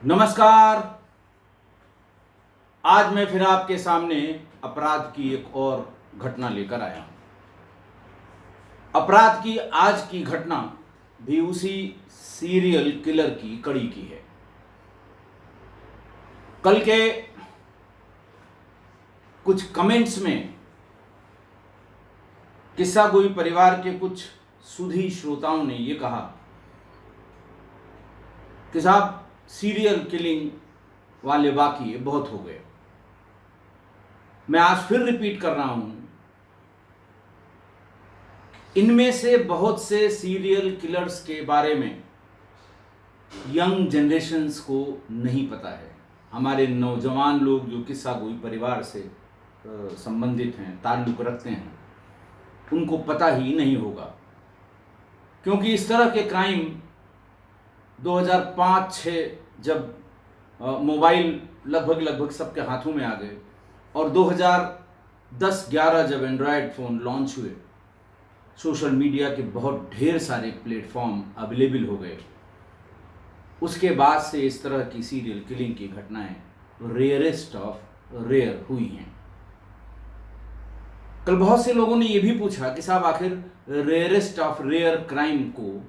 नमस्कार। आज मैं फिर आपके सामने अपराध की एक और घटना लेकर आया हूं। अपराध की आज की घटना भी उसी सीरियल किलर की कड़ी की है। कल के कुछ कमेंट्स में किस्सा गोई परिवार के कुछ सुधी श्रोताओं ने यह कहा कि साहब सीरियल किलिंग वाले वाकये बहुत हो गए। मैं आज फिर रिपीट कर रहा हूं, इनमें से बहुत से सीरियल किलर्स के बारे में यंग जनरेशन्स को नहीं पता है। हमारे नौजवान लोग जो किस्सा गोई परिवार से संबंधित हैं, ताल्लुक़ रखते हैं, उनको पता ही नहीं होगा, क्योंकि इस तरह के क्राइम 2005-06 जब मोबाइल लगभग सबके हाथों में आ गए और 2010-11 जब एंड्रॉयड फ़ोन लॉन्च हुए, सोशल मीडिया के बहुत ढेर सारे प्लेटफॉर्म अवेलेबल हो गए, उसके बाद से इस तरह की सीरियल किलिंग की घटनाएं रेयरेस्ट ऑफ रेयर हुई हैं। कल बहुत से लोगों ने यह भी पूछा कि साहब आखिर रेयरेस्ट ऑफ रेयर क्राइम को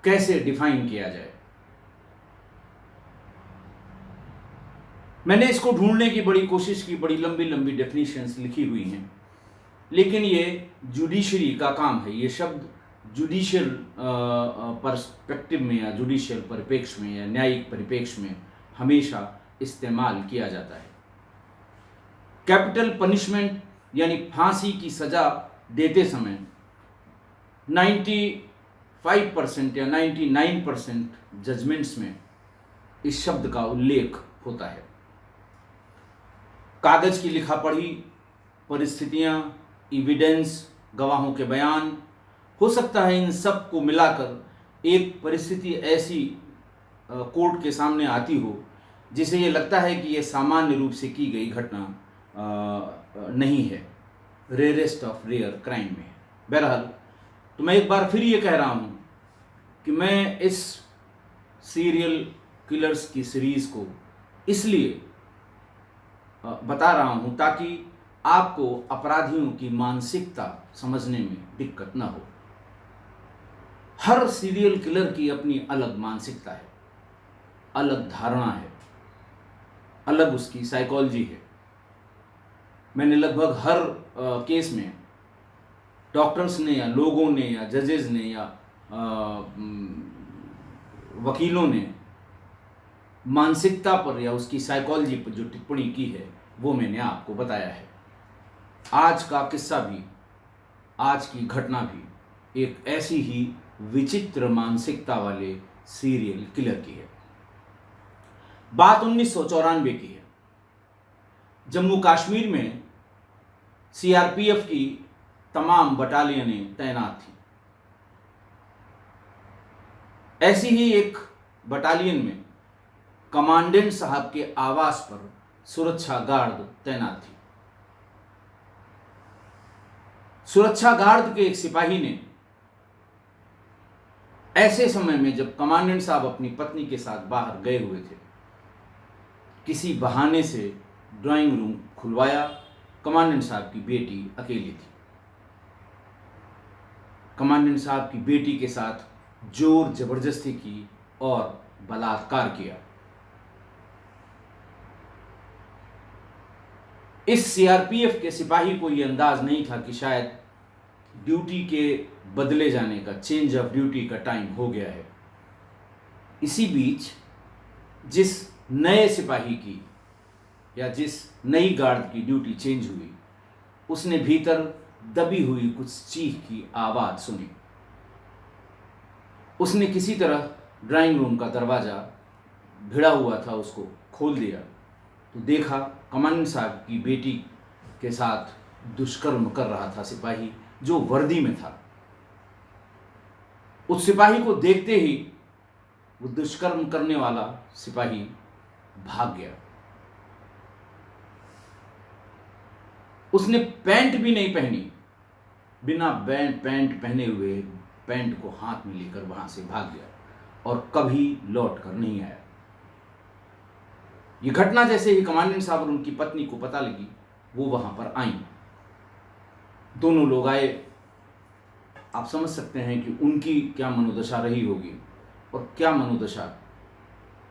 कैसे डिफाइन किया जाए। मैंने इसको ढूंढने की बड़ी कोशिश की, बड़ी लंबी डेफिनेशंस लिखी हुई हैं, लेकिन ये जुडिशरी का काम है। ये शब्द जुडिशियल पर्सपेक्टिव में या जुडिशियल परिप्रेक्ष्य में या न्यायिक परिप्रेक्ष्य में हमेशा इस्तेमाल किया जाता है। कैपिटल पनिशमेंट यानी फांसी की सजा देते समय 95% या 99% जजमेंट्स में इस शब्द का उल्लेख होता है। कागज की लिखा पढ़ी परिस्थितियां, एविडेंस, गवाहों के बयान, हो सकता है इन सब को मिलाकर एक परिस्थिति ऐसी कोर्ट के सामने आती हो जिसे ये लगता है कि ये सामान्य रूप से की गई घटना नहीं है, रेयरेस्ट ऑफ रेयर क्राइम में है। बहरहाल, तो मैं एक बार फिर ये कह रहा हूँ कि मैं इस सीरियल किलर्स की सीरीज़ को इसलिए बता रहा हूँ ताकि आपको अपराधियों की मानसिकता समझने में दिक्कत न हो। हर सीरियल किलर की अपनी अलग मानसिकता है, अलग धारणा है, अलग उसकी साइकोलॉजी है। मैंने लगभग हर केस में डॉक्टर्स ने या लोगों ने या जजेस ने या वकीलों ने मानसिकता पर या उसकी साइकोलॉजी पर जो टिप्पणी की है वो मैंने आपको बताया है। आज का किस्सा भी, आज की घटना भी एक ऐसी ही विचित्र मानसिकता वाले सीरियल किलर की है। बात 1994 की है। जम्मू कश्मीर में सीआरपीएफ की तमाम बटालियनें तैनात थीं। ऐसी ही एक बटालियन में कमांडेंट साहब के आवास पर सुरक्षा गार्ड तैनात थी। सुरक्षा गार्ड के एक सिपाही ने ऐसे समय में जब कमांडेंट साहब अपनी पत्नी के साथ बाहर गए हुए थे, किसी बहाने से ड्राइंग रूम खुलवाया। कमांडेंट साहब की बेटी अकेली थी। कमांडेंट साहब की बेटी के साथ जोर जबरदस्ती की और बलात्कार किया। इस सीआरपीएफ के सिपाही को यह अंदाज नहीं था कि शायद ड्यूटी के बदले जाने का, चेंज ऑफ ड्यूटी का टाइम हो गया है। इसी बीच जिस नए सिपाही की या जिस नई गार्ड की ड्यूटी चेंज हुई, उसने भीतर दबी हुई कुछ चीख की आवाज़ सुनी। उसने किसी तरह ड्राइंग रूम का दरवाज़ा भिड़ा हुआ था, उसको खोल दिया तो देखा कमांडेंट साहब की बेटी के साथ दुष्कर्म कर रहा था सिपाही, जो वर्दी में था। उस सिपाही को देखते ही वो दुष्कर्म करने वाला सिपाही भाग गया। उसने पैंट भी नहीं पहनी, बिना पैंट पहने हुए पैंट को हाथ में लेकर वहां से भाग गया और कभी लौट कर नहीं आया। ये घटना जैसे ही कमांडेंट साहब और उनकी पत्नी को पता लगी, वो वहां पर आई। दोनों लोग आए। आप समझ सकते हैं कि उनकी क्या मनोदशा रही होगी और क्या मनोदशा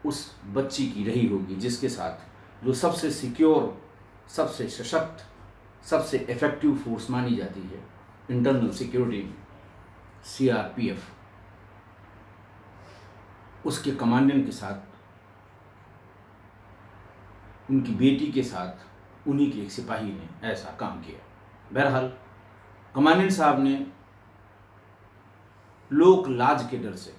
उस बच्ची की रही होगी जिसके साथ जो सबसे सिक्योर, सबसे सशक्त, सबसे इफेक्टिव फोर्स मानी जाती है इंटरनल सिक्योरिटी में, सीआरपीएफ, उसके कमांडेंट के साथ, उनकी बेटी के साथ उन्हीं के एक सिपाही ने ऐसा काम किया। बहरहाल कमांडेंट साहब ने लोक लाज के डर से,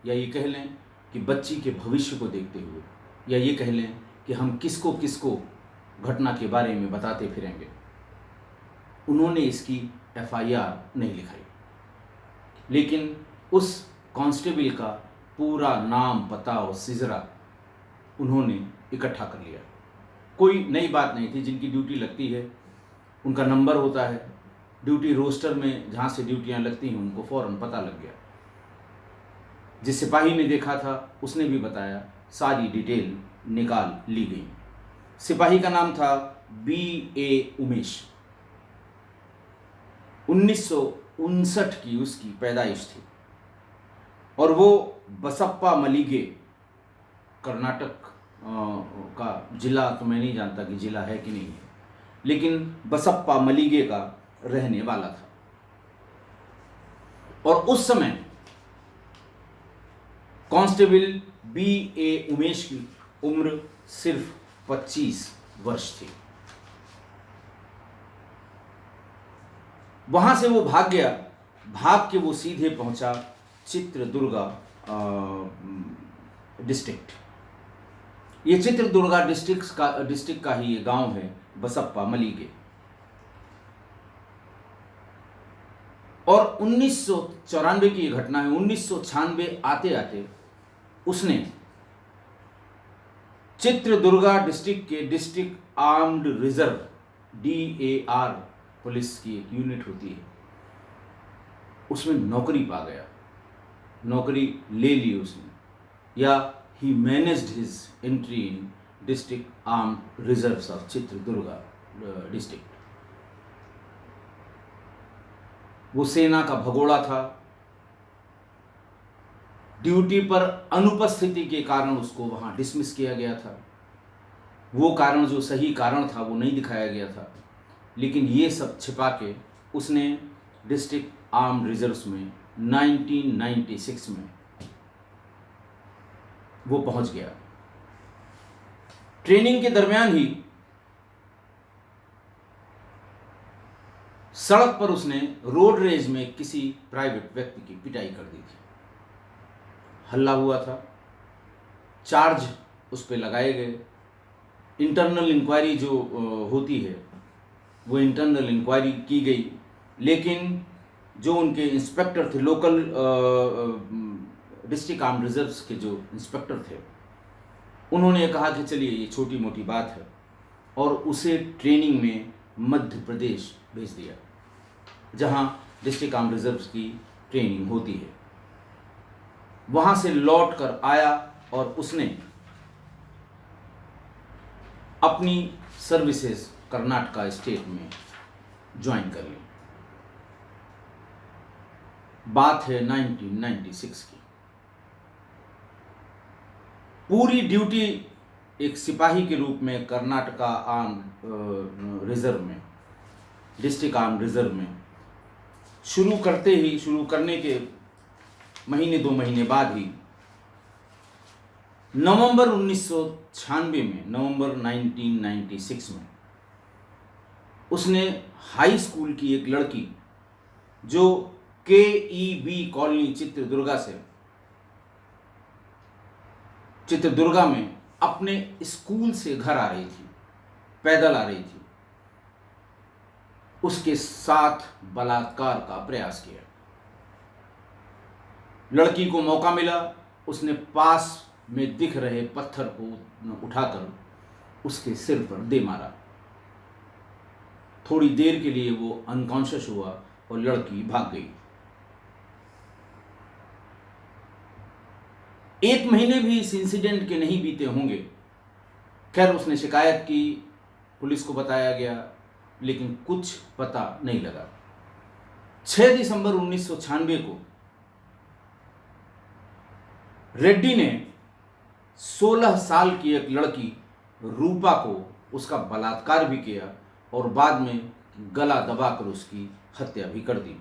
या ये कह लें कि बच्ची के भविष्य को देखते हुए, या ये कह लें कि हम किसको किसको घटना के बारे में बताते फिरेंगे, उन्होंने इसकी एफआईआर नहीं लिखाई। लेकिन उस कांस्टेबल का पूरा नाम, पता और सिजरा उन्होंने इकट्ठा कर लिया। कोई नई बात नहीं थी। जिनकी ड्यूटी लगती है उनका नंबर होता है, ड्यूटी रोस्टर में जहाँ से ड्यूटियाँ लगती हैं उनको फ़ौरन पता लग गया। जिस सिपाही ने देखा था उसने भी बताया, सारी डिटेल निकाल ली गई। सिपाही का नाम था B.A. उमेश। 1959 की उसकी पैदाइश थी और वो बसप्पा मलीगे, कर्नाटक का जिला तो मैं नहीं जानता कि जिला है कि नहीं है, लेकिन बसप्पा मलीगे का रहने वाला था। और उस समय कांस्टेबल B.A. उमेश की उम्र सिर्फ 25 वर्ष थी। वहां से वो भाग गया। भाग के वो सीधे पहुंचा चित्रदुर्गा डिस्ट्रिक्ट। ये चित्रदुर्गा डिस्ट्रिक्ट का ही ये गांव है बसप्पा मलीगे। और 1994 की ये घटना है। 1996 आते आते उसने चित्रदुर्गा डिस्ट्रिक्ट के district armed reserve, DAR police की एक यूनिट होती है, उसमें नौकरी पा गया। नौकरी ले ली उसने, या ही managed his entry in district armed reserves of Chitradurga district. वो सेना का भगोड़ा था। ड्यूटी पर अनुपस्थिति के कारण उसको वहां डिसमिस किया गया था। वो कारण, जो सही कारण था, वो नहीं दिखाया गया था। लेकिन ये सब छिपा के उसने डिस्ट्रिक्ट आर्म्ड रिजर्व्स में 1996 में वो पहुंच गया। ट्रेनिंग के दरमियान ही सड़क पर उसने रोड रेज में किसी प्राइवेट व्यक्ति की पिटाई कर दी थी। हल्ला हुआ था, चार्ज उस पर लगाए गए। इंटरनल इंक्वायरी जो होती है वो इंटरनल इंक्वायरी की गई। लेकिन जो उनके इंस्पेक्टर थे, लोकल डिस्ट्रिक्ट आर्म्ड रिजर्व्स के जो इंस्पेक्टर थे, उन्होंने कहा कि चलिए ये छोटी मोटी बात है, और उसे ट्रेनिंग में मध्य प्रदेश भेज दिया, जहां डिस्ट्रिक्ट आर्म्ड रिजर्व्स की ट्रेनिंग होती है। वहां से लौट कर आया और उसने अपनी सर्विसेज कर्नाटका स्टेट में ज्वाइन कर ली। बात है 1996 की। पूरी ड्यूटी एक सिपाही के रूप में कर्नाटका आर्म्ड रिजर्व में, डिस्ट्रिक्ट आर्म्ड रिजर्व में शुरू करने के महीने 2 महीने बाद ही नवंबर 1996 में, नवंबर 1996 में उसने हाई स्कूल की एक लड़की जो KEB कॉलोनी चित्रदुर्गा में अपने स्कूल से घर आ रही थी, पैदल आ रही थी, उसके साथ बलात्कार का प्रयास किया। लड़की को मौका मिला, उसने पास में दिख रहे पत्थर को उठाकर उसके सिर पर दे मारा। थोड़ी देर के लिए वो अनकॉन्शियस हुआ और लड़की भाग गई। 1 महीने भी इस इंसिडेंट के नहीं बीते होंगे खैर उसने शिकायत की, पुलिस को बताया गया, लेकिन कुछ पता नहीं लगा। 6 दिसंबर 1996 को रेड्डी ने 16 साल की एक लड़की रूपा को उसका बलात्कार भी किया और बाद में गला दबाकर उसकी हत्या भी कर दी।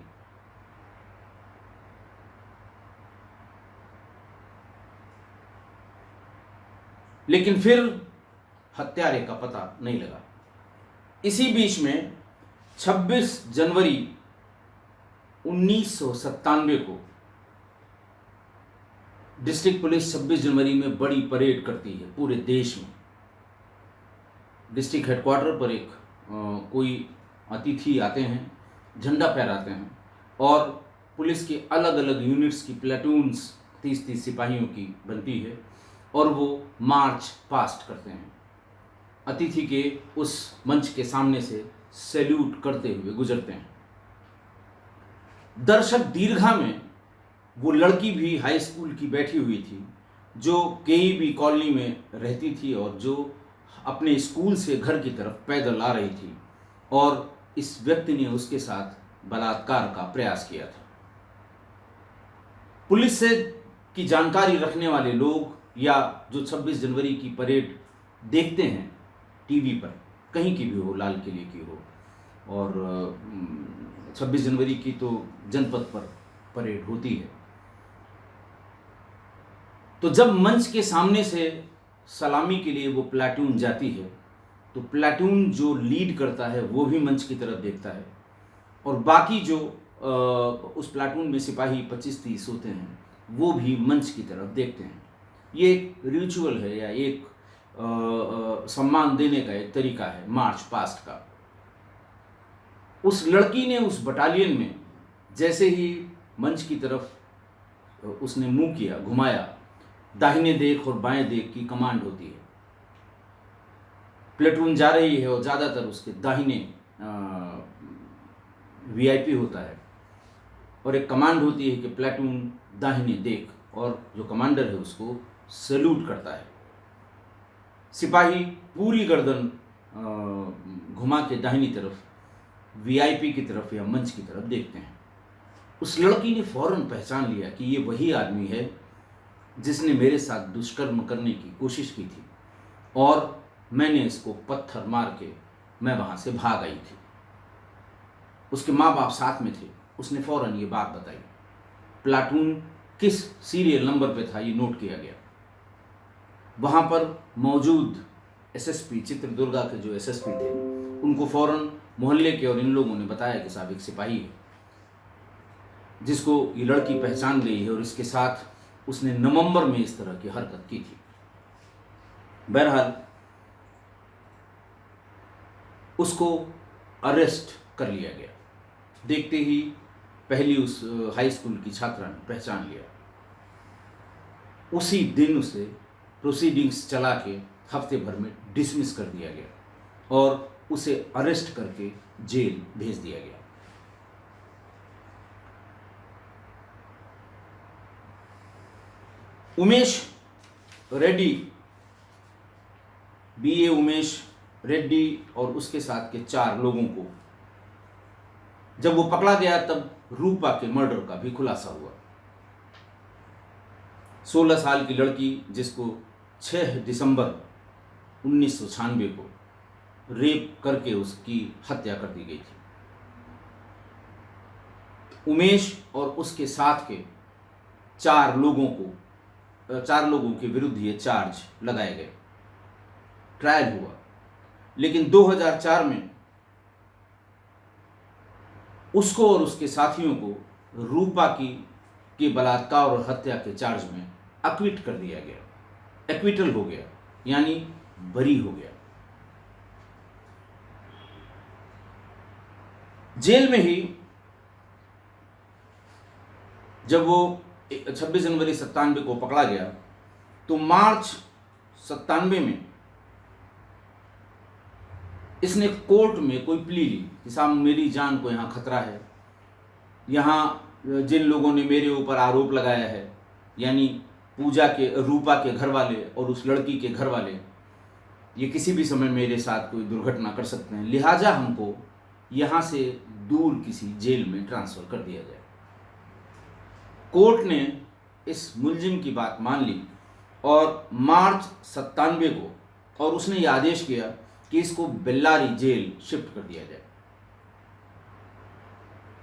लेकिन फिर हत्यारे का पता नहीं लगा। इसी बीच में 26 जनवरी 1997 को डिस्ट्रिक्ट पुलिस 26 जनवरी में बड़ी परेड करती है पूरे देश में। डिस्ट्रिक्ट हेडक्वार्टर पर एक कोई अतिथि आते हैं, झंडा फहराते हैं और पुलिस की अलग अलग यूनिट्स की प्लेटून्स 30-30 सिपाहियों की बनती है और वो मार्च पास्ट करते हैं। अतिथि के उस मंच के सामने से सैल्यूट करते हुए गुजरते हैं। दर्शक दीर्घा में वो लड़की भी हाई स्कूल की बैठी हुई थी जो केईबी कॉलोनी में रहती थी और जो अपने स्कूल से घर की तरफ पैदल आ रही थी और इस व्यक्ति ने उसके साथ बलात्कार का प्रयास किया था। पुलिस से की जानकारी रखने वाले लोग या जो 26 जनवरी की परेड देखते हैं टीवी पर, कहीं की भी हो, लाल किले की हो, और 26 जनवरी की तो जनपद पर परेड होती है, तो जब मंच के सामने से सलामी के लिए वो प्लाटून जाती है तो प्लाटून जो लीड करता है वो भी मंच की तरफ देखता है और बाकी जो उस प्लाटून में सिपाही 25-30 होते हैं वो भी मंच की तरफ देखते हैं। ये एक रिचुअल है या एक सम्मान देने का एक तरीका है मार्च पास्ट का। उस लड़की ने उस बटालियन में जैसे ही मंच की तरफ उसने मुंह किया, घुमाया, दाहिने देख और बाएं देख की कमांड होती है। प्लेटून जा रही है और ज़्यादातर उसके दाहिने वीआईपी होता है और एक कमांड होती है कि प्लेटून दाहिने देख, और जो कमांडर है उसको सैल्यूट करता है। सिपाही पूरी गर्दन घुमा के दाहिनी तरफ वीआईपी की तरफ या मंच की तरफ देखते हैं। उस लड़की ने फौरन पहचान लिया कि ये वही आदमी है जिसने मेरे साथ दुष्कर्म करने की कोशिश की थी और मैंने इसको पत्थर मार के मैं वहाँ से भाग आई थी। उसके माँ बाप साथ में थे। उसने फौरन ये बात बताई। प्लाटून किस सीरियल नंबर पे था ये नोट किया गया। वहाँ पर मौजूद एसएसपी चित्रदुर्गा के जो एसएसपी थे उनको फौरन मोहल्ले के और इन लोगों ने बताया कि साहब एक सिपाही है जिसको ये लड़की पहचान गई है और इसके साथ उसने नवंबर में इस तरह की हरकत की थी। बहरहाल उसको अरेस्ट कर लिया गया। देखते ही पहली उस हाई स्कूल की छात्रा ने पहचान लिया। उसी दिन उसे प्रोसीडिंग्स चला के हफ्ते भर में डिसमिस कर दिया गया और उसे अरेस्ट करके जेल भेज दिया गया। उमेश रेड्डी, बीए उमेश रेड्डी और उसके साथ के 4 लोगों को जब वो पकड़ा गया तब रूपा के मर्डर का भी खुलासा हुआ। 16 साल की लड़की जिसको 6 दिसंबर 1996 को रेप करके उसकी हत्या कर दी गई थी। उमेश और उसके साथ के 4 लोगों के विरुद्ध ये चार्ज लगाए गए। ट्रायल हुआ, लेकिन 2004 में उसको और उसके साथियों को रूपा के बलात्कार और हत्या के चार्ज में एक्विट कर दिया गया। एक्विटल हो गया यानी बरी हो गया। जेल में ही जब वो 26 जनवरी 97 को पकड़ा गया तो मार्च 97 में इसने कोर्ट में कोई प्ली ली कि साहब मेरी जान को यहाँ खतरा है। यहाँ जिन लोगों ने मेरे ऊपर आरोप लगाया है यानी रूपा के घर वाले और उस लड़की के घर वाले, ये किसी भी समय मेरे साथ कोई दुर्घटना कर सकते हैं, लिहाजा हमको यहाँ से दूर किसी जेल में ट्रांसफ़र कर दिया जाए। कोर्ट ने इस मुलजिम की बात मान ली और मार्च 97 को, और उसने ये आदेश किया कि इसको बेल्लारी जेल शिफ्ट कर दिया जाए।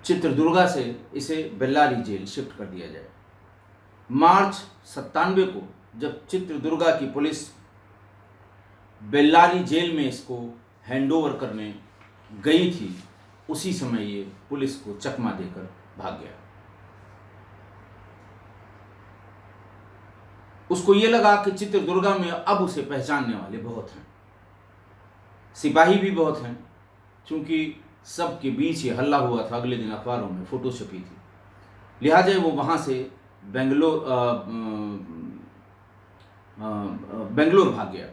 चित्रदुर्गा से इसे बेल्लारी जेल शिफ्ट कर दिया जाए। मार्च 97 को जब चित्रदुर्गा की पुलिस बेल्लारी जेल में इसको हैंडओवर करने गई थी, उसी समय ये पुलिस को चकमा देकर भाग गया। उसको ये लगा कि चित्रदुर्गा में अब उसे पहचानने वाले बहुत हैं, सिपाही भी बहुत हैं, क्योंकि सबके बीच ये हल्ला हुआ था, अगले दिन अखबारों में फोटो छपी थी। लिहाजा वो वहाँ से बेंगलोर भाग गया।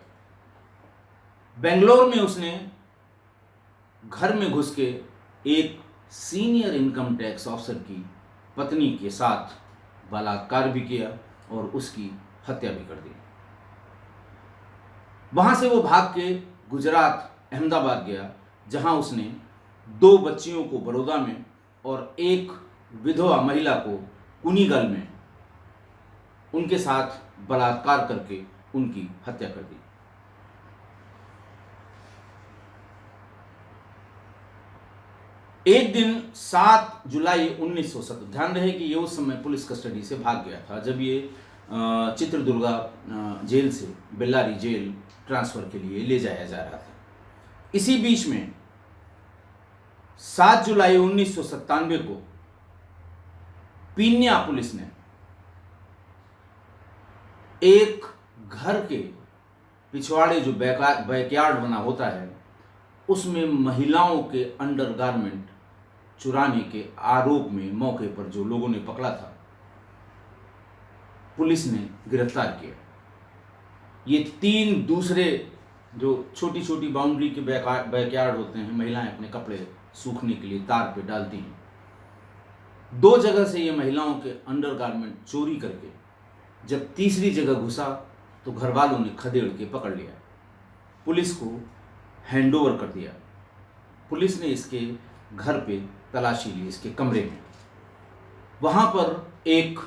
बेंगलोर में उसने घर में घुस के एक सीनियर इनकम टैक्स ऑफिसर की पत्नी के साथ बलात्कार भी किया और उसकी हत्या भी कर दी। वहां से वो भाग के गुजरात अहमदाबाद गया, जहां उसने 2 बच्चियों को बड़ौदा में और एक विधवा महिला को कुनीगल में उनके साथ बलात्कार करके उनकी हत्या कर दी। एक दिन 7 जुलाई 1970, ध्यान रहे कि ये उस समय पुलिस कस्टडी से भाग गया था जब ये चित्रदुर्गा जेल से बेल्लारी जेल ट्रांसफ़र के लिए ले जाया जा रहा था। इसी बीच में 7 जुलाई 1997 को पीन्या पुलिस ने एक घर के पिछवाड़े जो बैकयार्ड बना होता है, उसमें महिलाओं के अंडरगारमेंट चुराने के आरोप में मौके पर जो लोगों ने पकड़ा था, पुलिस ने गिरफ्तार किया। ये 3 दूसरे जो छोटी छोटी बाउंड्री के बैकयार्ड होते हैं, महिलाएं अपने कपड़े सूखने के लिए तार पे डालती हैं। 2 जगह से ये महिलाओं के अंडरगारमेंट चोरी करके जब तीसरी जगह घुसा तो घर वालों ने खदेड़ के पकड़ लिया, पुलिस को हैंडओवर कर दिया। पुलिस ने इसके घर पे तलाशी ली, इसके कमरे में। वहां पर एक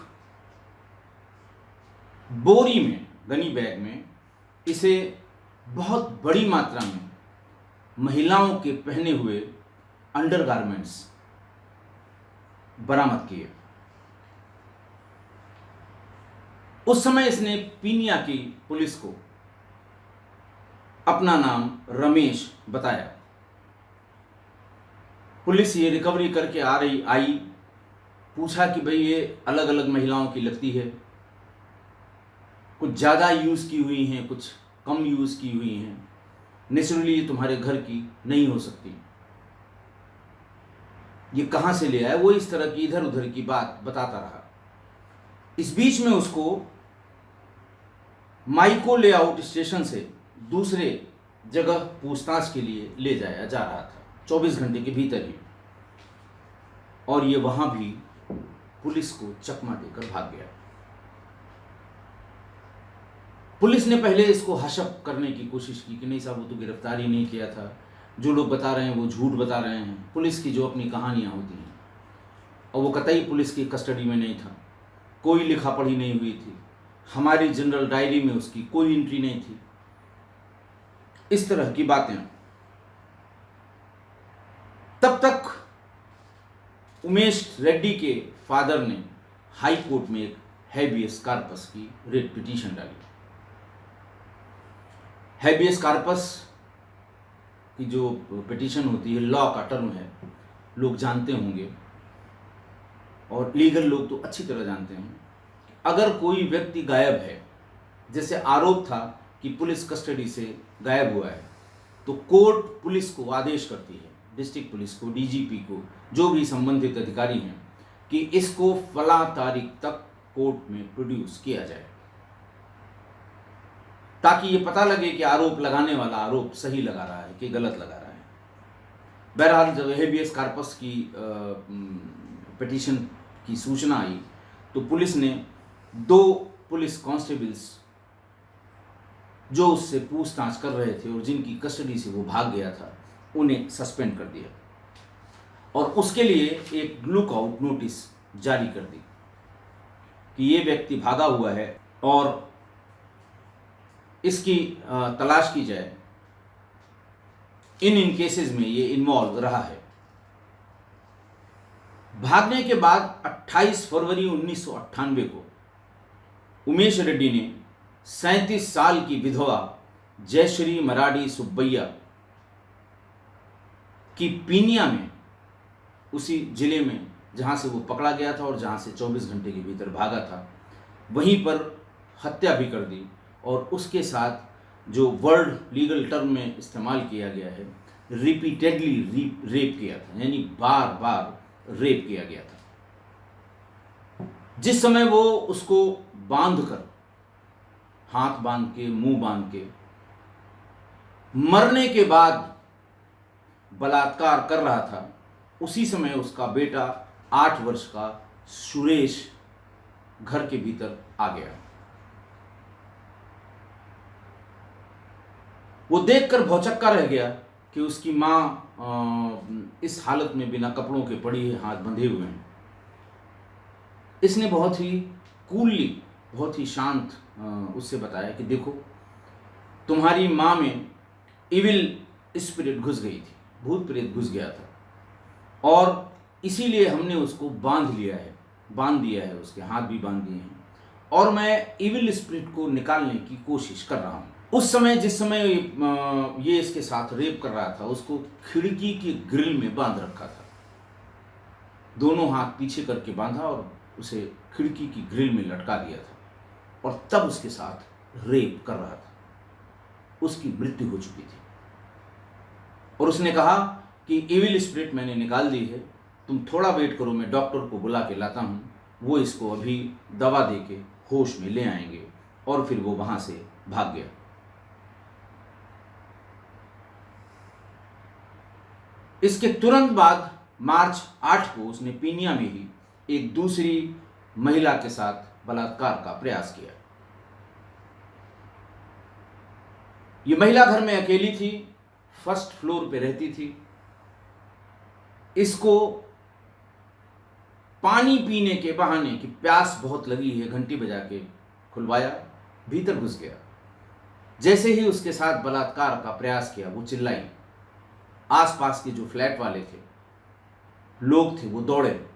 बोरी में, गनी बैग में, इसे बहुत बड़ी मात्रा में महिलाओं के पहने हुए अंडरगारमेंट्स बरामद किए। उस समय इसने पीनिया की पुलिस को अपना नाम रमेश बताया। पुलिस ये रिकवरी करके आई, पूछा कि भाई ये अलग अलग महिलाओं की लगती है, कुछ ज़्यादा यूज़ की हुई हैं, कुछ कम यूज़ की हुई हैं, नेचुरली ये तुम्हारे घर की नहीं हो सकती, ये कहाँ से ले आया। वो इस तरह की इधर उधर की बात बताता रहा। इस बीच में उसको माइको लेआउट स्टेशन से दूसरे जगह पूछताछ के लिए ले जाया जा रहा था 24 घंटे के भीतर ही, और ये वहां भी पुलिस को चकमा देकर भाग गया। पुलिस ने पहले इसको हशप करने की कोशिश की कि नहीं साहब, वो तो गिरफ्तार ही नहीं किया था, जो लोग बता रहे हैं वो झूठ बता रहे हैं। पुलिस की जो अपनी कहानियां होती हैं, और वो कतई पुलिस की कस्टडी में नहीं था, कोई लिखा पढ़ी नहीं हुई थी, हमारी जनरल डायरी में उसकी कोई एंट्री नहीं थी, इस तरह की बातें। तब तक उमेश रेड्डी के फादर ने हाई कोर्ट में एक हैबियस कार्पस की रिट पिटीशन डाली। हैबियस कार्पस की जो पिटीशन होती है, लॉ का टर्म है, लोग जानते होंगे, और लीगल लोग तो अच्छी तरह जानते हैं। अगर कोई व्यक्ति गायब है, जैसे आरोप था कि पुलिस कस्टडी से गायब हुआ है, तो कोर्ट पुलिस को आदेश करती है, डिस्ट्रिक्ट पुलिस को, डीजीपी को, जो भी संबंधित अधिकारी हैं, कि इसको फला तारीख तक कोर्ट में प्रोड्यूस किया जाए, ताकि ये पता लगे कि आरोप लगाने वाला आरोप सही लगा रहा है कि गलत लगा रहा है। बहरहाल जब हेबियस कार्पस की पिटीशन की सूचना आई तो पुलिस ने 2 पुलिस कांस्टेबल्स जो उससे पूछताछ कर रहे थे और जिनकी कस्टडी से वो भाग गया था, उन्हें सस्पेंड कर दिया और उसके लिए एक लुकआउट नोटिस जारी कर दी कि ये व्यक्ति भागा हुआ है और इसकी तलाश की जाए, इन केसेस में ये इन्वॉल्व रहा है। भागने के बाद 28 फरवरी 1998 को उमेश रेड्डी ने 37 साल की विधवा जयश्री मराडी सुब्बैया की पीनिया में, उसी जिले में जहां से वो पकड़ा गया था और जहां से 24 घंटे के भीतर भागा था, वहीं पर हत्या भी कर दी और उसके साथ जो वर्ड लीगल टर्म में इस्तेमाल किया गया है, रिपीटेडली रेप किया था, यानी बार बार रेप किया गया था। जिस समय वो उसको बांधकर, हाथ बांध के, मुंह बांध के, मरने के बाद बलात्कार कर रहा था, उसी समय उसका बेटा 8 वर्ष का सुरेश घर के भीतर आ गया। वो देखकर भौचक्का रह गया कि उसकी मां इस हालत में बिना कपड़ों के पड़ी है, हाथ बंधे हुए हैं। इसने बहुत ही कूलली, बहुत ही शांत उससे बताया कि देखो, तुम्हारी मां में इविल स्पिरिट घुस गई थी, भूत प्रेत घुस गया था और इसीलिए हमने उसको बांध लिया है, बांध दिया है, उसके हाथ भी बांध दिए हैं और मैं इविल स्पिरिट को निकालने की कोशिश कर रहा हूँ। उस समय, जिस समय ये इसके साथ रेप कर रहा था, उसको खिड़की की ग्रिल में बांध रखा था, दोनों हाथ पीछे करके बांधा और उसे खिड़की की ग्रिल में लटका दिया था और तब उसके साथ रेप कर रहा था। उसकी मृत्यु हो चुकी थी और उसने कहा कि इविल स्पिरिट मैंने निकाल दी है, तुम थोड़ा वेट करो, मैं डॉक्टर को बुला के लाता हूँ, वो इसको अभी दवा दे के होश में ले आएंगे। और फिर वो वहाँ से भाग गया। इसके तुरंत बाद मार्च 8 को उसने पीनिया में ही एक दूसरी महिला के साथ बलात्कार का प्रयास किया। ये महिला घर में अकेली थी, फर्स्ट फ्लोर पे रहती थी। इसको पानी पीने के बहाने कि प्यास बहुत लगी है, घंटी बजा के खुलवाया, भीतर घुस गया। जैसे ही उसके साथ बलात्कार का प्रयास किया, वो चिल्लाई। आसपास के जो फ्लैट वाले थे, लोग थे, वो दौड़े।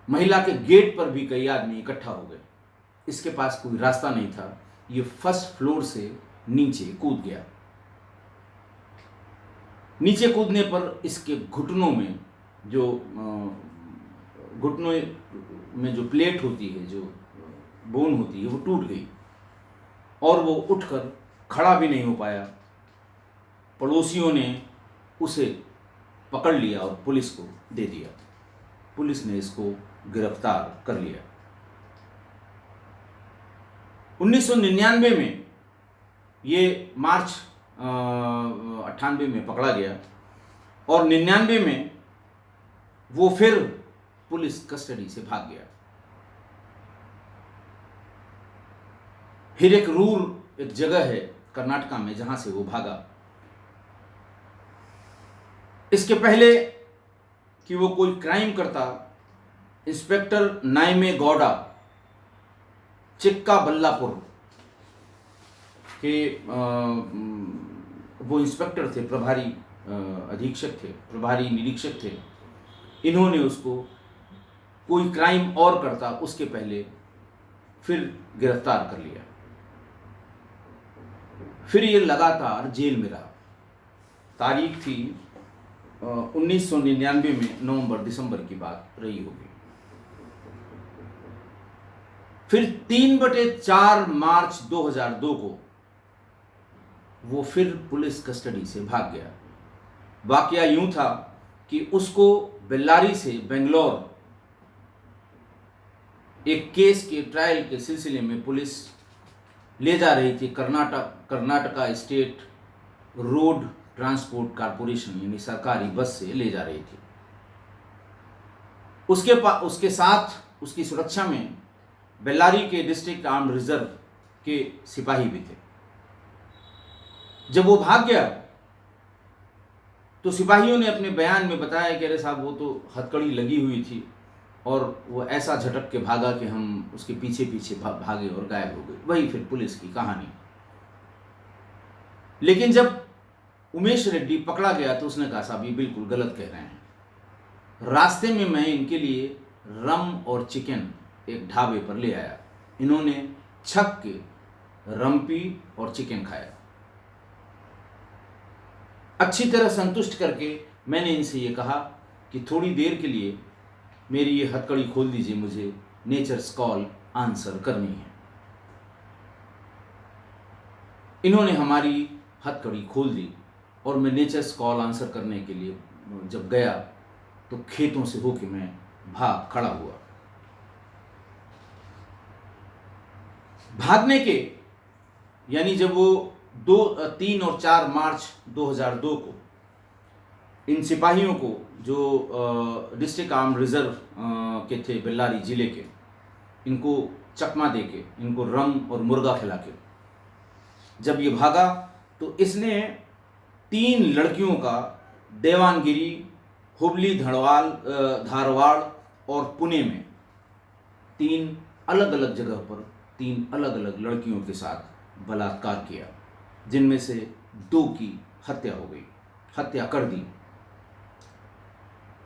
महिला के गेट पर भी कई आदमी इकट्ठा हो गए। इसके पास कोई रास्ता नहीं था, ये फर्स्ट फ्लोर से नीचे कूद गया। नीचे कूदने पर इसके घुटनों में जो प्लेट होती है, जो बोन होती है, वो टूट गई और वो उठकर खड़ा भी नहीं हो पाया। पड़ोसियों ने उसे पकड़ लिया और पुलिस को दे दिया। पुलिस ने इसको गिरफ्तार कर लिया। 1999 में ये मार्च 98 में पकड़ा गया और 99 में वो फिर पुलिस कस्टडी से भाग गया। हिरेकरूर एक जगह है कर्नाटका में जहां से वो भागा। इसके पहले कि वो कोई क्राइम करता, इंस्पेक्टर नाइमे गौड़ा चिक्काबल्लापुर के वो इंस्पेक्टर थे, प्रभारी अधीक्षक थे, प्रभारी निरीक्षक थे। इन्होंने उसको कोई क्राइम और करता उसके पहले फिर गिरफ्तार कर लिया। फिर ये लगातार जेल में रहा। तारीख थी 1999 में नवंबर-दिसंबर की बात रही होगी। फिर 3/4 मार्च 2002 को वो फिर पुलिस कस्टडी से भाग गया। वाकया यूं था कि उसको बेल्लारी से बेंगलोर एक केस के ट्रायल के सिलसिले में पुलिस ले जा रही थी। Karnataka state road transport corporation यानी सरकारी बस से ले जा रही थी। उसके साथ उसकी सुरक्षा में बेल्लारी के डिस्ट्रिक्ट आर्म्ड रिजर्व के सिपाही भी थे। जब वो भाग गया तो सिपाहियों ने अपने बयान में बताया कि अरे साहब वो तो हथकड़ी लगी हुई थी और वो ऐसा झटक के भागा कि हम उसके पीछे पीछे भागे और गायब हो गए। वही फिर पुलिस की कहानी। लेकिन जब उमेश रेड्डी पकड़ा गया तो उसने कहा साहब ये बिल्कुल गलत कह रहे हैं। रास्ते में मैं इनके लिए रम और चिकन एक ढाबे पर ले आया। इन्होंने छक के रम पी और चिकन खाया। अच्छी तरह संतुष्ट करके मैंने इनसे ये कहा कि थोड़ी देर के लिए मेरी ये हथकड़ी खोल दीजिए, मुझे नेचर्स कॉल आंसर करनी है। इन्होंने हमारी हथकड़ी खोल दी और मैं नेचर्स कॉल आंसर करने के लिए जब गया तो खेतों से होके मैं भाग खड़ा हुआ। भागने के यानी जब वो 3 और 4 मार्च 2002 को इन सिपाहियों को जो डिस्ट्रिक्ट आर्म रिजर्व के थे बेल्लारी जिले के, इनको चकमा दे के, इनको रम और मुर्गा खिला के जब ये भागा तो इसने 3 लड़कियों का देवानगिरी, हुबली, धारवाड़ और पुणे में 3 अलग अलग जगह पर 3 अलग अलग लड़कियों के साथ बलात्कार किया, जिनमें से 2 की हत्या हो गई, हत्या कर दी।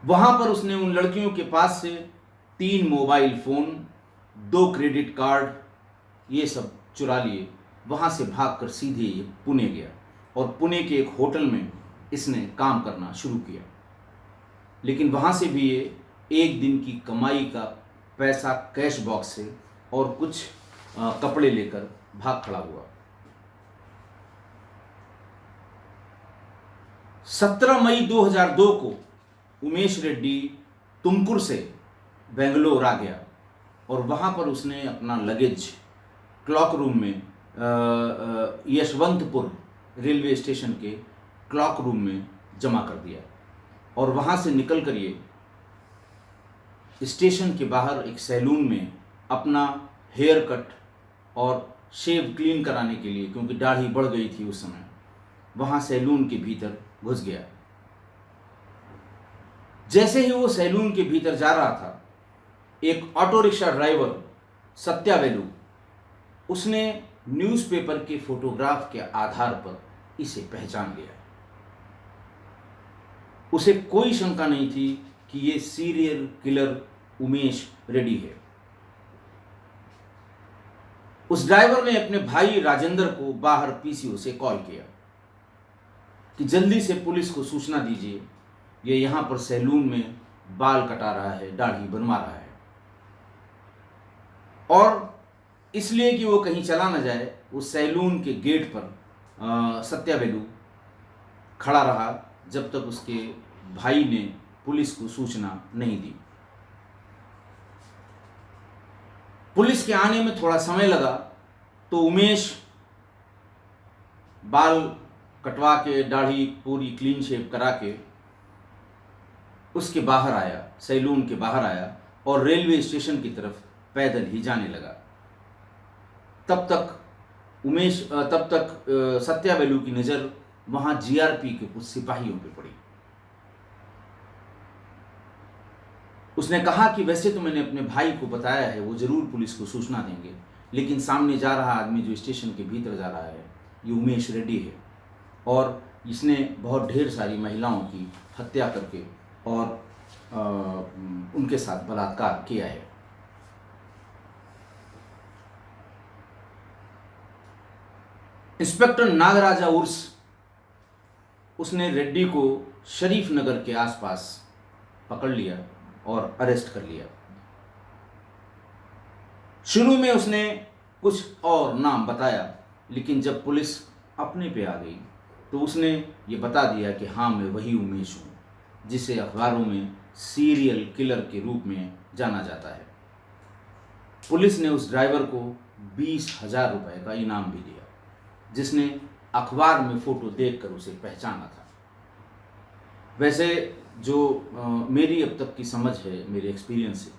वहां पर उसने उन लड़कियों के पास से 3 मोबाइल फोन, 2 क्रेडिट कार्ड, ये सब चुरा लिए। वहां से भागकर सीधे ये पुणे गया और पुणे के एक होटल में इसने काम करना शुरू किया। लेकिन वहां से भी ये एक दिन की कमाई का पैसा कैश बॉक्स से और कुछ कपड़े लेकर भाग खड़ा हुआ। 17 मई 2002 को उमेश रेड्डी तुमकुर से बेंगलोर आ गया और वहाँ पर उसने अपना लगेज क्लॉक रूम में यशवंतपुर रेलवे स्टेशन के क्लॉक रूम में जमा कर दिया और वहाँ से निकल कर ये स्टेशन के बाहर एक सैलून में अपना हेयर कट और शेव क्लीन कराने के लिए, क्योंकि दाढ़ी बढ़ गई थी उस समय, वहाँ सैलून के भीतर घुस गया। जैसे ही वो सैलून के भीतर जा रहा था, एक ऑटो रिक्शा ड्राइवर सत्यावेलू, उसने न्यूज़पेपर के फोटोग्राफ के आधार पर इसे पहचान लिया। उसे कोई शंका नहीं थी कि ये सीरियल किलर उमेश रेड्डी है। उस ड्राइवर ने अपने भाई राजेंद्र को बाहर पीसीओ से कॉल किया कि जल्दी से पुलिस को सूचना दीजिए, ये यहाँ पर सैलून में बाल कटा रहा है, दाढ़ी बनवा रहा है। और इसलिए कि वो कहीं चला न जाए, उस सैलून के गेट पर सत्यावेलू खड़ा रहा जब तक उसके भाई ने पुलिस को सूचना नहीं दी। पुलिस के आने में थोड़ा समय लगा तो उमेश बाल कटवा के, दाढ़ी पूरी क्लीन शेव करा के उसके बाहर आया, सैलून के बाहर आया और रेलवे स्टेशन की तरफ पैदल ही जाने लगा। तब तक सत्यावेलू की नज़र वहाँ जीआरपी के कुछ सिपाहियों पे पड़ी। उसने कहा कि वैसे तो मैंने अपने भाई को बताया है, वो ज़रूर पुलिस को सूचना देंगे, लेकिन सामने जा रहा आदमी जो स्टेशन के भीतर जा रहा है, ये उमेश रेड्डी है और इसने बहुत ढेर सारी महिलाओं की हत्या करके और उनके साथ बलात्कार किया है। इंस्पेक्टर नागराजा उर्स, उसने रेड्डी को शरीफ नगर के आसपास पकड़ लिया और अरेस्ट कर लिया। शुरू में उसने कुछ और नाम बताया, लेकिन जब पुलिस अपने पे आ गई तो उसने ये बता दिया कि हाँ, मैं वही उमेश हूँ जिसे अखबारों में सीरियल किलर के रूप में जाना जाता है। पुलिस ने उस ड्राइवर को 20,000 रुपये का इनाम भी दिया, जिसने अखबार में फ़ोटो देखकर उसे पहचाना था। वैसे जो मेरी अब तक की समझ है, मेरे एक्सपीरियंस से,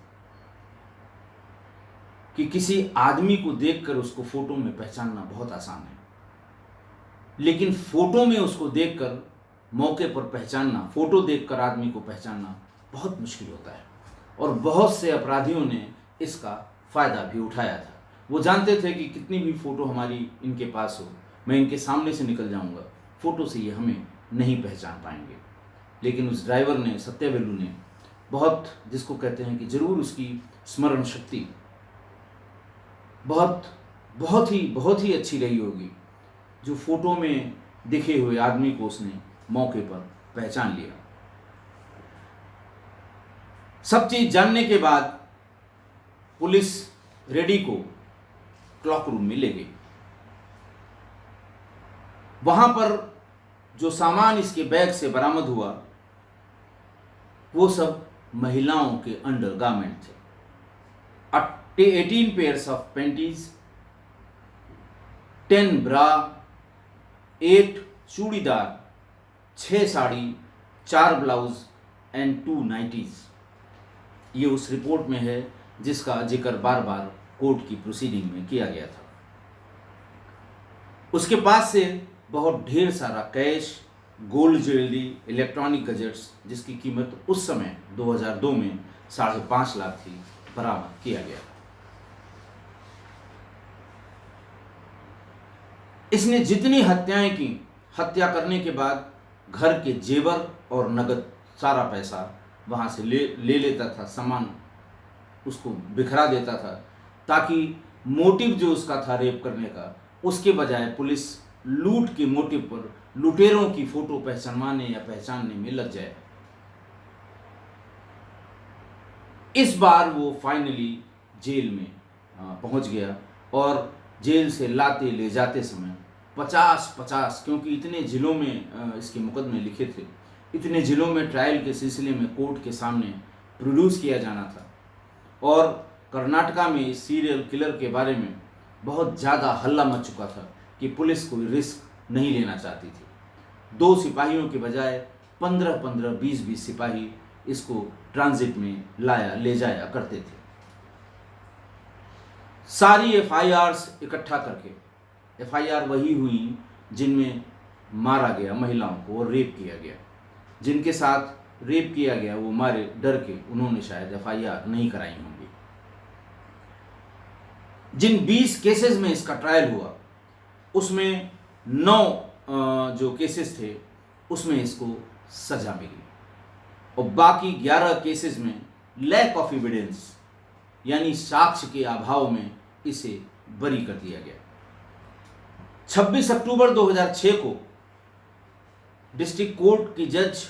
कि किसी आदमी को देखकर उसको फ़ोटो में पहचानना बहुत आसान है, लेकिन फ़ोटो में उसको देखकर मौके पर पहचानना, फ़ोटो देखकर आदमी को पहचानना बहुत मुश्किल होता है। और बहुत से अपराधियों ने इसका फ़ायदा भी उठाया था। वो जानते थे कि कितनी भी फ़ोटो हमारी इनके पास हो, मैं इनके सामने से निकल जाऊंगा, फ़ोटो से ये हमें नहीं पहचान पाएंगे। लेकिन उस ड्राइवर ने, सत्यवेलू ने, बहुत, जिसको कहते हैं कि ज़रूर उसकी स्मरण शक्ति बहुत ही अच्छी रही होगी, जो फ़ोटो में दिखे हुए आदमी को उसने मौके पर पहचान लिया। सब चीज़ जानने के बाद पुलिस रेडी को क्लॉक रूम में ले गई। वहां पर जो सामान इसके बैग से बरामद हुआ वो सब महिलाओं के अंडरगारमेंट थे। 18 pairs of panties, 10 bra, 8 churidar, 6 sari, 4 blouse and 2 nighties. ये उस रिपोर्ट में है जिसका जिक्र बार बार कोर्ट की प्रोसीडिंग में किया गया था। उसके पास से बहुत ढेर सारा cash, gold jewellery, electronic gadgets, जिसकी कीमत उस समय 2002 में 5.5 लाख थी, बरामद किया गया। इसने जितनी हत्याएं की, हत्या करने के बाद घर के जेवर और नगद सारा पैसा वहाँ से ले लेता था, सामान उसको बिखरा देता था, ताकि मोटिव जो उसका था रेप करने का, उसके बजाय पुलिस लूट के मोटिव पर लुटेरों की फोटो पहचानवाने या पहचानने में लग जाए। इस बार वो फाइनली जेल में पहुंच गया और जेल से लाते ले जाते समय 50-50, क्योंकि इतने जिलों में इसके मुकदमे लिखे थे, इतने जिलों में ट्रायल के सिलसिले में कोर्ट के सामने प्रोड्यूस किया जाना था। और कर्नाटका में इस सीरियल किलर के बारे में बहुत ज़्यादा हल्ला मच चुका था कि पुलिस कोई रिस्क नहीं लेना चाहती थी। 2 सिपाहियों के बजाय 15-15, 20-20 सिपाही इसको ट्रांजिट में ले जाया करते थे। सारी एफआईआर्स इकट्ठा करके, एफआईआर वही हुई जिनमें मारा गया महिलाओं को और रेप किया गया। जिनके साथ रेप किया गया वो मारे डर के उन्होंने शायद एफआईआर नहीं कराई होंगी। जिन 20 केसेस में इसका ट्रायल हुआ उसमें 9 जो केसेस थे उसमें इसको सजा मिली और बाकी 11 केसेस में लैक ऑफ एविडेंस यानी साक्ष्य के अभाव में इसे बरी कर दिया गया। 26 अक्टूबर 2006 को डिस्ट्रिक्ट कोर्ट की जज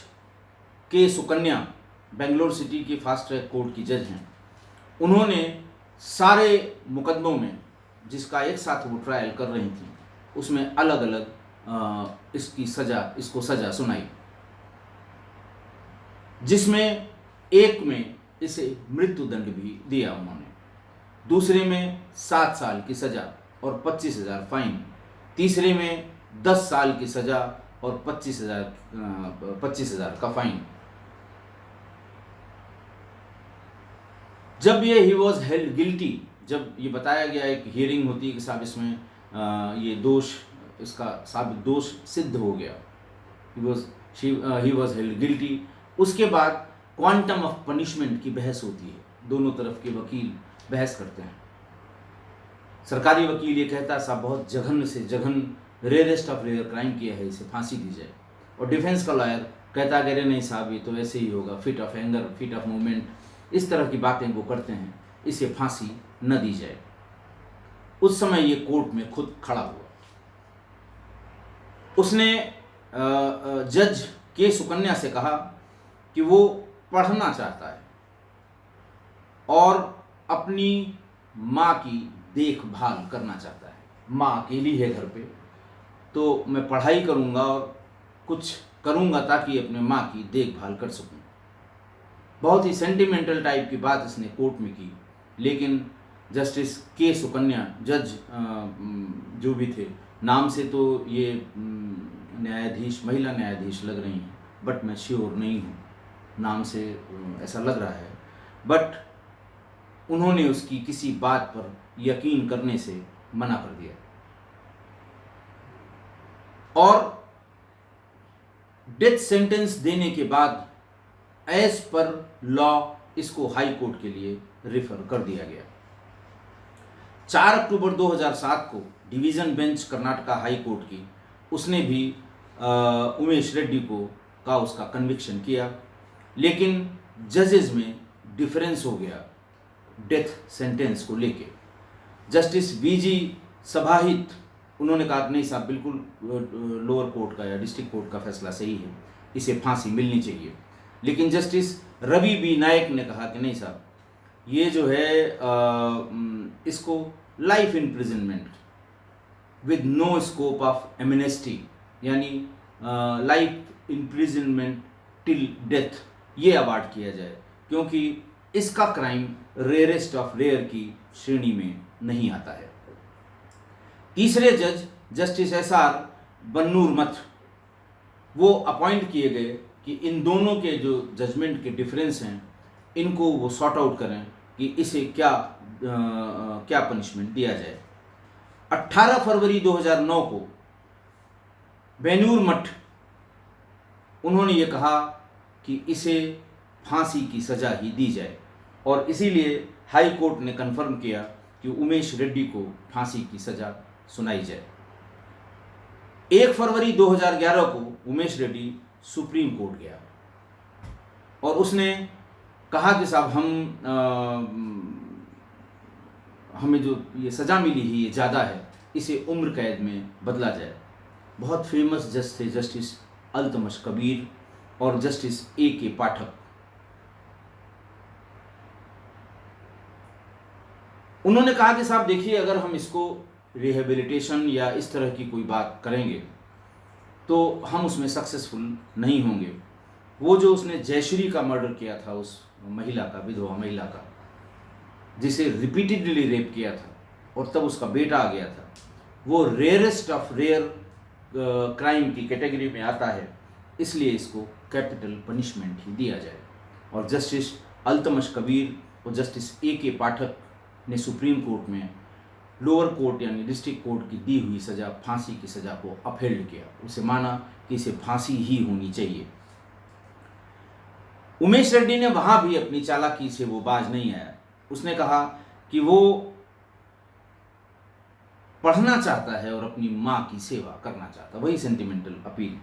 के सुकन्या, बेंगलोर सिटी की फास्ट ट्रैक कोर्ट की जज हैं, उन्होंने सारे मुकदमों में जिसका एक साथ वो ट्रायल कर रही थी उसमें अलग अलग इसको सजा सुनाई, जिसमें एक में इसे मृत्युदंड भी दिया उन्होंने, दूसरे में 7 साल की सजा और 25,000 फाइन, तीसरे में 10 साल की सजा और 25,000 का फाइन। जब ये ही वॉज हेल्ड गिल्टी, जब ये बताया गया एक हियरिंग होती है कि साहब इसमें ये दोष, इसका साबित दोष सिद्ध हो गया, ही वॉज हेल्ड गिल्टी। उसके बाद क्वांटम ऑफ पनिशमेंट की बहस होती है, दोनों तरफ के वकील बहस करते हैं। सरकारी वकील ये कहता साहब बहुत जघन्य से जघन्य, रेयरेस्ट ऑफ रेयर क्राइम किया है, इसे फांसी दी जाए। और डिफेंस का लॉयर कहता कि अरे नहीं साहब ये तो ऐसे ही होगा, fit of anger, fit of movement, इस तरह की बातें वो करते हैं, इसे फांसी न दी जाए। उस समय ये कोर्ट में खुद खड़ा हुआ, उसने जज के सुकन्या से कहा कि वो पढ़ना चाहता है और अपनी माँ की देखभाल करना चाहता है। माँ अकेली है घर पे, तो मैं पढ़ाई करूँगा और कुछ करूँगा ताकि अपने माँ की देखभाल कर सकूँ। बहुत ही सेंटिमेंटल टाइप की बात इसने कोर्ट में की, लेकिन जस्टिस के सुकन्या, जज जो भी थे, नाम से तो ये न्यायाधीश, महिला न्यायाधीश लग रही हैं, बट मैं श्योर नहीं हूँ, नाम से ऐसा लग रहा है, बट उन्होंने उसकी किसी बात पर यकीन करने से मना कर दिया। और डेथ सेंटेंस देने के बाद एज पर लॉ इसको हाई कोर्ट के लिए रेफर कर दिया गया। 4 अक्टूबर 2007 को division bench Karnataka high court की उसने भी उमेश रेड्डी को का उसका कन्विक्शन किया, लेकिन जजेस में डिफरेंस हो गया डेथ सेंटेंस को लेके। जस्टिस वीजी सभाहित उन्होंने कहा नहीं साहब, बिल्कुल लोअर कोर्ट का या डिस्ट्रिक्ट कोर्ट का फैसला सही है, इसे फांसी मिलनी चाहिए। लेकिन जस्टिस रवि बी नायक ने कहा कि नहीं साहब, ये जो है इसको life imprisonment with no scope of amnesty, यानी लाइफ इम्प्रिजनमेंट टिल डेथ, ये अवार्ड किया जाए, क्योंकि इसका क्राइम रेयरेस्ट ऑफ रेयर की श्रेणी में नहीं आता है। तीसरे जज जस्टिस एसआर बन्नूरमथ वो अपॉइंट किए गए कि इन दोनों के जो जजमेंट के डिफरेंस हैं इनको वो सॉर्ट आउट करें कि इसे क्या पनिशमेंट दिया जाए। 18 फरवरी 2009 को बेनूरमठ उन्होंने ये कहा कि इसे फांसी की सज़ा ही दी जाए, और इसीलिए हाई कोर्ट ने कन्फर्म किया कि उमेश रेड्डी को फांसी की सज़ा सुनाई जाए। 1 फरवरी 2011 को उमेश रेड्डी सुप्रीम कोर्ट गया और उसने कहा कि साहब हमें जो ये सज़ा मिली है ये ज़्यादा है, इसे उम्र कैद में बदला जाए। बहुत फेमस जज थे जस्टिस अल्तमश कबीर और जस्टिस A.K. पाठक। उन्होंने कहा कि साहब देखिए, अगर हम इसको रिहेबिलिटेशन या इस तरह की कोई बात करेंगे तो हम उसमें सक्सेसफुल नहीं होंगे। वो जो उसने जयश्री का मर्डर किया था, उस महिला का, विधवा महिला का, जिसे रिपीटेडली रेप किया था और तब उसका बेटा आ गया था, वो रेयरेस्ट ऑफ रेयर क्राइम की कैटेगरी में आता है, इसलिए इसको कैपिटल पनिशमेंट ही दिया जाए। और जस्टिस अल्तमश कबीर और जस्टिस A.K. पाठक ने सुप्रीम कोर्ट में लोअर कोर्ट यानी डिस्ट्रिक्ट कोर्ट की दी हुई सज़ा, फांसी की सज़ा को अपहेल्ड किया, उसे माना कि इसे फांसी ही होनी चाहिए। उमेश रेड्डी ने वहाँ भी अपनी चालाकी से वो बाज नहीं आया। उसने कहा कि वो पढ़ना चाहता है और अपनी माँ की सेवा करना चाहता, वही सेंटिमेंटल अपील।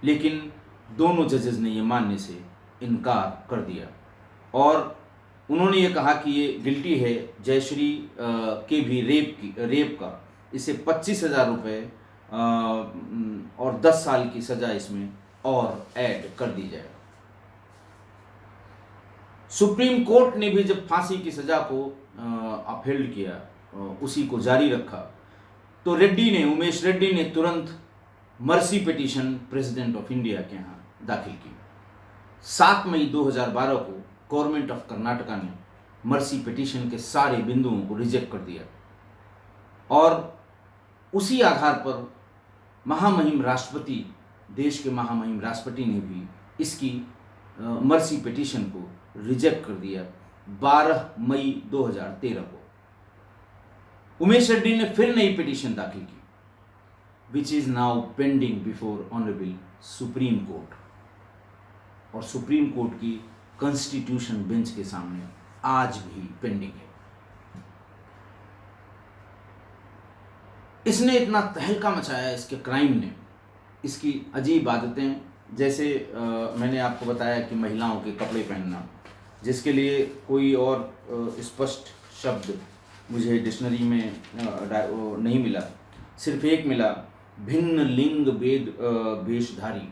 लेकिन दोनों जजेस ने ये मानने से इनकार कर दिया और उन्होंने ये कहा कि ये गिल्टी है जयश्री के भी रेप का, इसे 25,000 रुपये और 10 साल की सज़ा इसमें और ऐड कर दी जाए। सुप्रीम कोर्ट ने भी जब फांसी की सज़ा को अपहेल्ड किया, उसी को जारी रखा, तो उमेश रेड्डी ने तुरंत mercy petition president of India के यहाँ दाखिल की। 7 मई 2012 को गवर्नमेंट ऑफ कर्नाटका ने मर्सी पिटीशन के सारे बिंदुओं को रिजेक्ट कर दिया और उसी आधार पर महामहिम राष्ट्रपति, देश के महामहिम राष्ट्रपति ने भी इसकी मर्सी पिटीशन को रिजेक्ट कर दिया 12 मई 2013 को। उमेश रेड्डी ने फिर नई पिटीशन दाखिल की, which is now pending before honourable supreme court, और सुप्रीम कोर्ट की कॉन्स्टिट्यूशन बेंच के सामने आज भी पेंडिंग है। इसने इतना तहलका मचाया, इसके क्राइम ने, इसकी अजीब आदतें, जैसे मैंने आपको बताया कि महिलाओं के कपड़े पहनना, जिसके लिए कोई और स्पष्ट शब्द मुझे डिक्शनरी में नहीं मिला, सिर्फ एक मिला, भिन्न लिंग वेशधारी,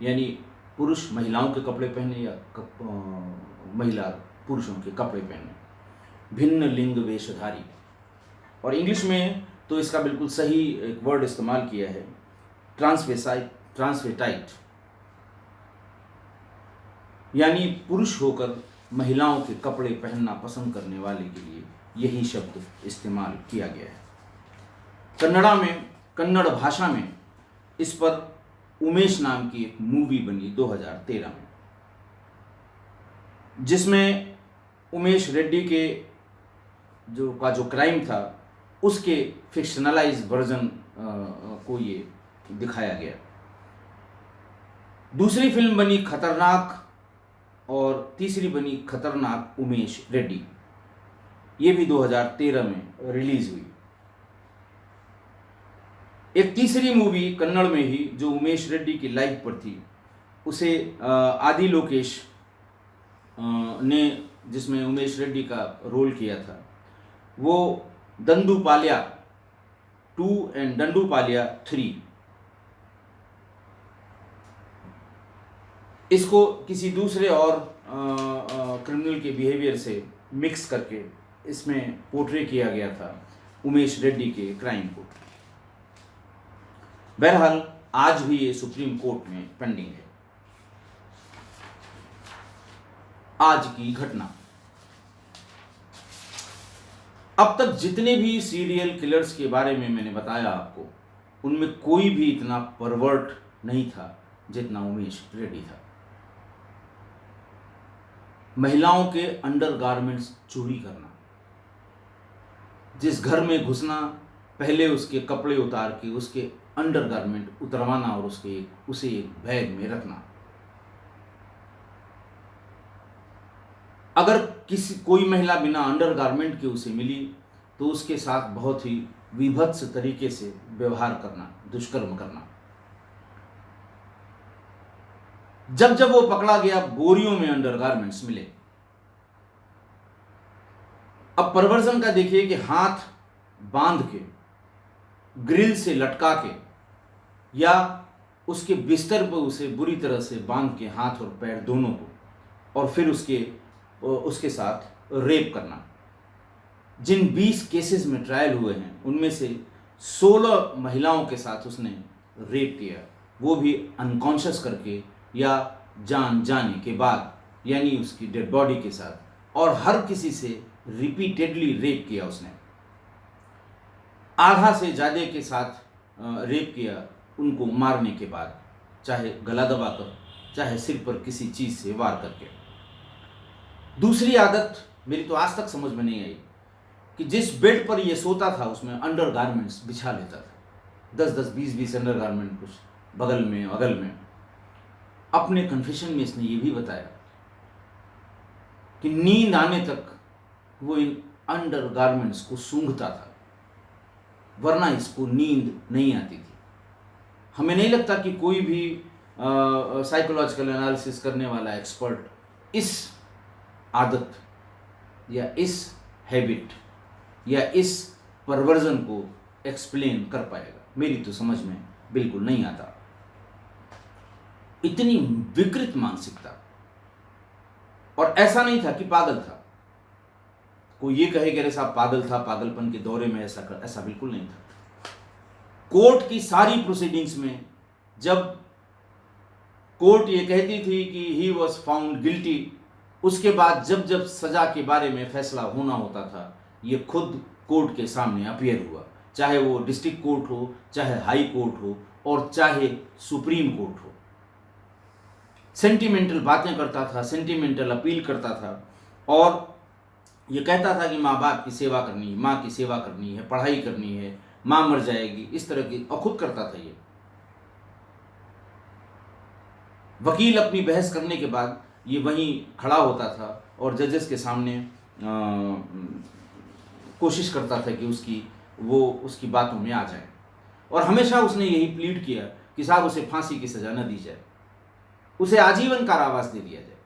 यानी पुरुष महिलाओं के कपड़े पहने या महिला पुरुषों के कपड़े पहने, भिन्न लिंग वेशधारी। और इंग्लिश में तो इसका बिल्कुल सही एक वर्ड इस्तेमाल किया है, ट्रांसवेटाइट, यानी पुरुष होकर महिलाओं के कपड़े पहनना पसंद करने वाले के लिए यही शब्द इस्तेमाल किया गया है। कन्नड़ भाषा में इस पर उमेश नाम की एक मूवी बनी 2013 में, जिसमें उमेश रेड्डी के जो क्राइम था उसके फिक्शनलाइज वर्जन को ये दिखाया गया। दूसरी फिल्म बनी खतरनाक और तीसरी बनी खतरनाक उमेश रेड्डी। ये भी 2013 में रिलीज हुई। एक तीसरी मूवी कन्नड़ में ही जो उमेश रेड्डी की लाइफ पर थी, उसे आदि लोकेश ने, जिसमें उमेश रेड्डी का रोल किया था, वो दंडुपाल्या 2 एंड दंडुपाल्या 3। इसको किसी दूसरे और क्रिमिनल के बिहेवियर से मिक्स करके इसमें पोर्ट्रे किया गया था उमेश रेड्डी के क्राइम को। बहरहाल आज भी ये सुप्रीम कोर्ट में पेंडिंग है। आज की घटना। अब तक जितने भी सीरियल किलर्स के बारे में मैंने बताया आपको, उनमें कोई भी इतना परवर्ट नहीं था जितना उमेश रेड्डी था। महिलाओं के अंडरगारमेंट्स चोरी करना, जिस घर में घुसना, पहले उसके कपड़े उतार के उसके अंडरगारमेंट उतरवाना और उसे एक बैग में रखना। अगर कोई महिला बिना अंडरगारमेंट के उसे मिली तो उसके साथ बहुत ही विभत्स तरीके से व्यवहार करना, दुष्कर्म करना। जब जब वो पकड़ा गया, बोरियों में अंडरगारमेंट्स मिले। अब परवर्जन का देखिए कि हाथ बांध के, ग्रिल से लटका के, या उसके बिस्तर पर उसे बुरी तरह से बांध के, हाथ और पैर दोनों को, और फिर उसके साथ रेप करना। जिन 20 केसेस में ट्रायल हुए हैं, उनमें से 16 महिलाओं के साथ उसने रेप किया, वो भी अनकॉन्शियस करके या जान जाने के बाद, यानी उसकी डेड बॉडी के साथ। और हर किसी से रिपीटेडली रेप किया उसने। आधा से ज़्यादा के साथ रेप किया उनको मारने के बाद, चाहे गला दबाकर, चाहे सिर पर किसी चीज़ से वार करके। दूसरी आदत मेरी तो आज तक समझ में नहीं आई कि जिस बेड पर ये सोता था उसमें अंडरगारमेंट्स बिछा लेता था, 10-10, 20-20 अंडरगारमेंट, कुछ बगल में अगल में। अपने कन्फेशन में इसने ये भी बताया कि नींद आने तक वो इन अंडरगारमेंट्स को सूंघता था, वरना इसको नींद नहीं आती थी। हमें नहीं लगता कि कोई भी साइकोलॉजिकल एनालिसिस करने वाला एक्सपर्ट इस आदत या इस हैबिट या इस परवर्जन को एक्सप्लेन कर पाएगा। मेरी तो समझ में बिल्कुल नहीं आता। इतनी विकृत मानसिकता। और ऐसा नहीं था कि पागल था। कोई ये कहे कि अरे साहब पागल था, पागलपन के दौरे में ऐसा बिल्कुल नहीं था। कोर्ट की सारी प्रोसीडिंग्स में जब कोर्ट ये कहती थी कि ही वॉज फाउंड गिल्टी, उसके बाद जब जब सजा के बारे में फैसला होना होता था, ये खुद कोर्ट के सामने अपीयर हुआ, चाहे वो डिस्ट्रिक्ट कोर्ट हो, चाहे हाई कोर्ट हो, और चाहे सुप्रीम कोर्ट हो। सेंटिमेंटल बातें करता था, सेंटिमेंटल अपील करता था, और ये कहता था कि माँ बाप की सेवा करनी है, माँ की सेवा करनी है, पढ़ाई करनी है, माँ मर जाएगी, इस तरह की, और खुद करता था ये। वकील अपनी बहस करने के बाद ये वहीं खड़ा होता था और जजेस के सामने कोशिश करता था कि उसकी बातों में आ जाए। और हमेशा उसने यही प्लीड किया कि साहब उसे फांसी की सजा न दी जाए, उसे आजीवन कारावास दे दिया जाए,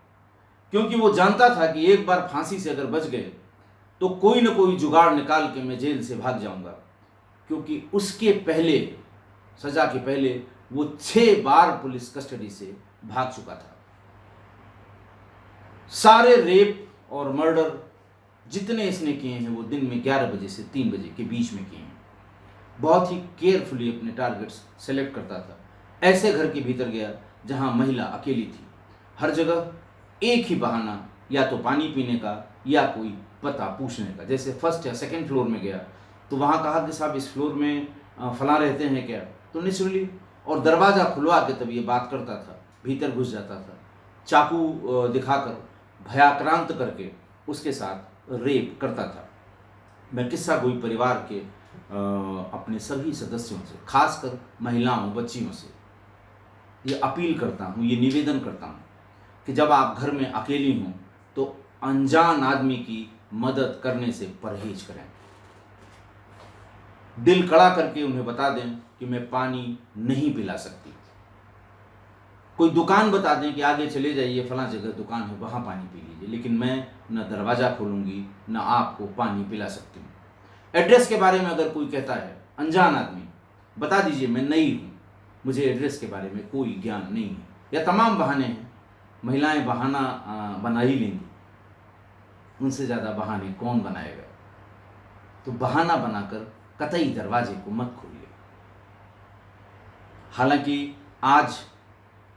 क्योंकि वो जानता था कि एक बार फांसी से अगर बच गए तो कोई न कोई जुगाड़ निकाल के मैं जेल से भाग जाऊंगा। क्योंकि उसके पहले, सजा के पहले, वो 6 बार पुलिस कस्टडी से भाग चुका था। सारे रेप और मर्डर जितने इसने किए हैं वो दिन में 11 बजे से 3 बजे के बीच में किए हैं। बहुत ही केयरफुली अपने टारगेट्स सेलेक्ट करता था। ऐसे घर के भीतर गया जहां महिला अकेली थी। हर जगह एक ही बहाना, या तो पानी पीने का या कोई पता पूछने का। जैसे फर्स्ट या सेकंड फ्लोर में गया तो वहाँ कहा कि साहब इस फ्लोर में फलां रहते हैं क्या, तो नेचुरली, और दरवाज़ा खुलवा के तब ये बात करता था, भीतर घुस जाता था, चाकू दिखाकर भयाक्रांत करके उसके साथ रेप करता था। मैं किस्सा कोई परिवार के अपने सभी सदस्यों से, खासकर महिलाओं बच्चियों से ये अपील करता हूँ, ये निवेदन करता हूँ कि जब आप घर में अकेली हों तो अनजान आदमी की मदद करने से परहेज करें। दिल कड़ा करके उन्हें बता दें कि मैं पानी नहीं पिला सकती। कोई दुकान बता दें कि आगे चले जाइए, फलां जगह दुकान है, वहाँ पानी पी लीजिए, लेकिन मैं न दरवाज़ा खोलूँगी न आपको पानी पिला सकती हूँ। एड्रेस के बारे में अगर कोई कहता है, अनजान आदमी, बता दीजिए मैं नई हूँ, मुझे एड्रेस के बारे में कोई ज्ञान नहीं है। या तमाम बहाने हैं, महिलाएं बहाना बना ही लेंगी, उनसे ज़्यादा बहाने कौन बनाएगा। तो बहाना बनाकर कतई दरवाजे को मत खोलिए। हालांकि आज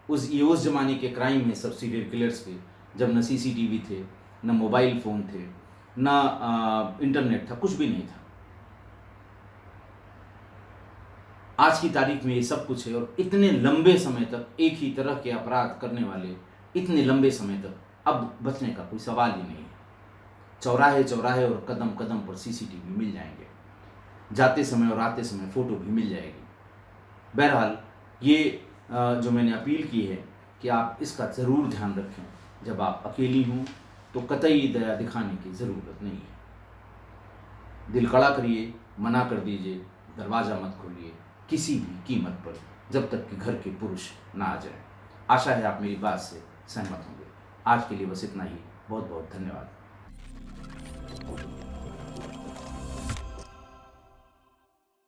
उस ज़माने के क्राइम है, सब सीरियल किलर्स के, जब न सीसीटीवी थे, न मोबाइल फ़ोन थे, न इंटरनेट था, कुछ भी नहीं था। आज की तारीख में ये सब कुछ है और इतने लंबे समय तक एक ही तरह के अपराध करने वाले इतने लंबे समय तक अब बचने का कोई सवाल ही नहीं है। चौराहे चौराहे और कदम कदम पर सीसीटीवी मिल जाएंगे, जाते समय और आते समय फ़ोटो भी मिल जाएगी। बहरहाल ये जो मैंने अपील की है कि आप इसका ज़रूर ध्यान रखें। जब आप अकेली हों तो कतई दया दिखाने की ज़रूरत नहीं है। दिल कड़ा करिए, मना कर दीजिए, दरवाज़ा मत खोलिए किसी भी कीमत पर, जब तक कि घर के पुरुष ना आ जाए। आशा है आप मेरी बात से सहमत होंगे। आज के लिए बस इतना ही। बहुत बहुत धन्यवाद।